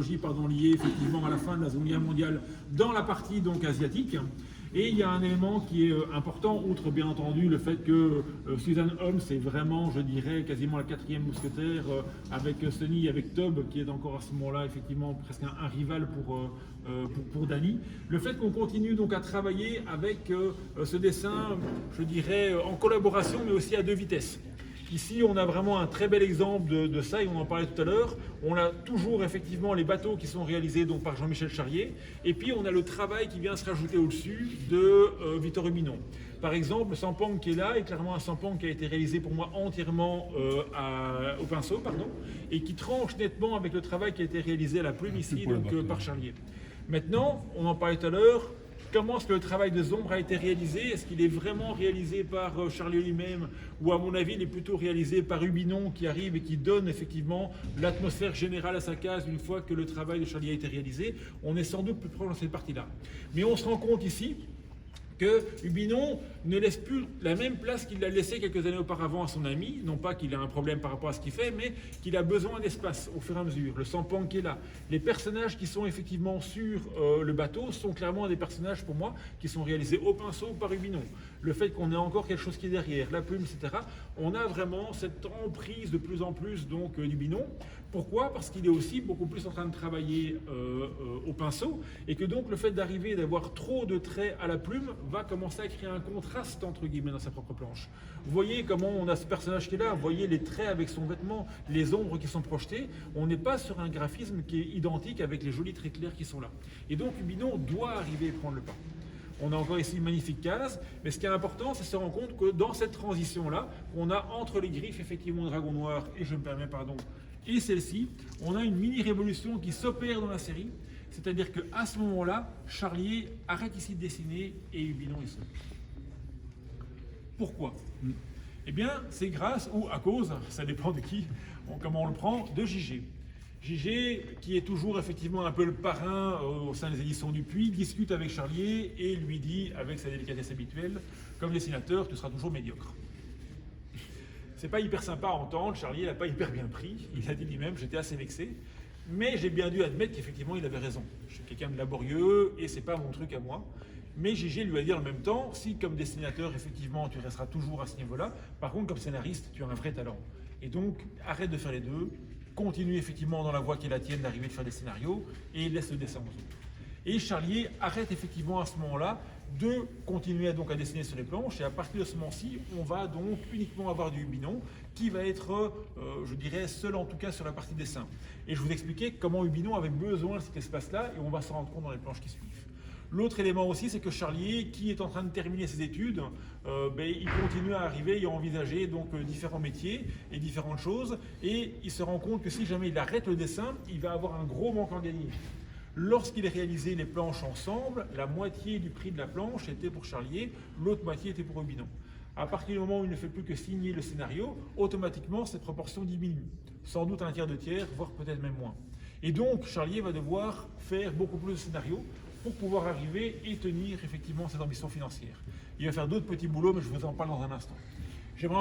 liée effectivement à la fin de la Seconde Guerre mondiale dans la partie donc asiatique. Et il y a un élément qui est important, outre bien entendu le fait que Susan Holmes est vraiment, je dirais, quasiment la quatrième mousquetaire, avec Sonny, avec Tob, qui est encore à ce moment-là effectivement presque un rival pour Danny. Le fait qu'on continue donc à travailler avec ce dessin, je dirais, en collaboration, mais aussi à deux vitesses. Ici, on a vraiment un très bel exemple de ça, et on en parlait tout à l'heure. On a toujours effectivement les bateaux qui sont réalisés donc, par Jean-Michel Charlier, et puis on a le travail qui vient se rajouter au-dessus de Victor Hubinon. Par exemple, le Sampang qui est là est clairement un Sampang qui a été réalisé pour moi entièrement au pinceau, et qui tranche nettement avec le travail qui a été réalisé à la plume ici donc, par Charlier. Maintenant, on en parlait tout à l'heure. Comment est-ce que le travail des ombres a été réalisé? Est-ce qu'il est vraiment réalisé par Charlier lui-même, ou à mon avis il est plutôt réalisé par Hubinon qui arrive et qui donne effectivement l'atmosphère générale à sa case une fois que le travail de Charlier a été réalisé? On est sans doute plus proche dans cette partie-là. Mais on se rend compte ici que Hubinon ne laisse plus la même place qu'il l'a laissé quelques années auparavant à son ami. Non pas qu'il a un problème par rapport à ce qu'il fait, mais qu'il a besoin d'espace au fur et à mesure. Le Sampang qui est là. Les personnages qui sont effectivement sur le bateau sont clairement des personnages pour moi qui sont réalisés au pinceau par Hubinon. Le fait qu'on ait encore quelque chose qui est derrière, la plume, etc. On a vraiment cette emprise de plus en plus donc d'Hubinon. Pourquoi? Parce qu'il est aussi beaucoup plus en train de travailler au pinceau, et que donc le fait d'arriver d'avoir trop de traits à la plume va commencer à créer un contraste entre guillemets dans sa propre planche. Vous voyez comment on a ce personnage qui est là, vous voyez les traits avec son vêtement, les ombres qui sont projetées. On n'est pas sur un graphisme qui est identique avec les jolis traits clairs qui sont là. Et donc Hubinon doit arriver à prendre le pas. On a encore ici une magnifique case, mais ce qui est important, c'est de se rendre compte que dans cette transition-là, on a entre les griffes effectivement de Dragon Noir, et je me permets pardon, et celle-ci, on a une mini-révolution qui s'opère dans la série, c'est-à-dire qu'à ce moment-là, Charlier arrête ici de dessiner et Hubinon est seul. Pourquoi? Eh bien, c'est grâce ou à cause, ça dépend de qui, comment on le prend, de JG. JG, qui est toujours effectivement un peu le parrain au sein des éditions Dupuis, discute avec Charlier et lui dit, avec sa délicatesse habituelle, comme dessinateur, tu seras toujours médiocre. C'est pas hyper sympa à entendre, Charlier l'a pas hyper bien pris, il a dit lui-même, j'étais assez vexé, mais j'ai bien dû admettre qu'effectivement il avait raison. Je suis quelqu'un de laborieux et c'est pas mon truc à moi. Mais JG lui a dit en même temps, si comme dessinateur effectivement tu resteras toujours à ce niveau-là, par contre comme scénariste tu as un vrai talent. Et donc arrête de faire les deux, continue effectivement dans la voie qui est la tienne d'arriver de faire des scénarios et laisse le dessin aux autres. Et Charlier arrête effectivement à ce moment-là de continuer donc à dessiner sur les planches, et à partir de ce moment-ci, on va donc uniquement avoir du Hubinon qui va être, je dirais, seul en tout cas sur la partie dessin. Et je vous expliquais comment Hubinon avait besoin de cet espace-là, et on va s'en rendre compte dans les planches qui suivent. L'autre élément aussi, c'est que Charlier, qui est en train de terminer ses études, il continue à arriver et à envisager donc différents métiers et différentes choses, et il se rend compte que si jamais il arrête le dessin, il va avoir un gros manque à gagner. Lorsqu'il a réalisé les planches ensemble, la moitié du prix de la planche était pour Charlier, l'autre moitié était pour Hubinon. À partir du moment où il ne fait plus que signer le scénario, automatiquement cette proportion diminue. Sans doute un tiers de tiers, voire peut-être même moins. Et donc Charlier va devoir faire beaucoup plus de scénarios pour pouvoir arriver et tenir effectivement cette ambition financière. Il va faire d'autres petits boulots, mais je vous en parle dans un instant. J'aimerais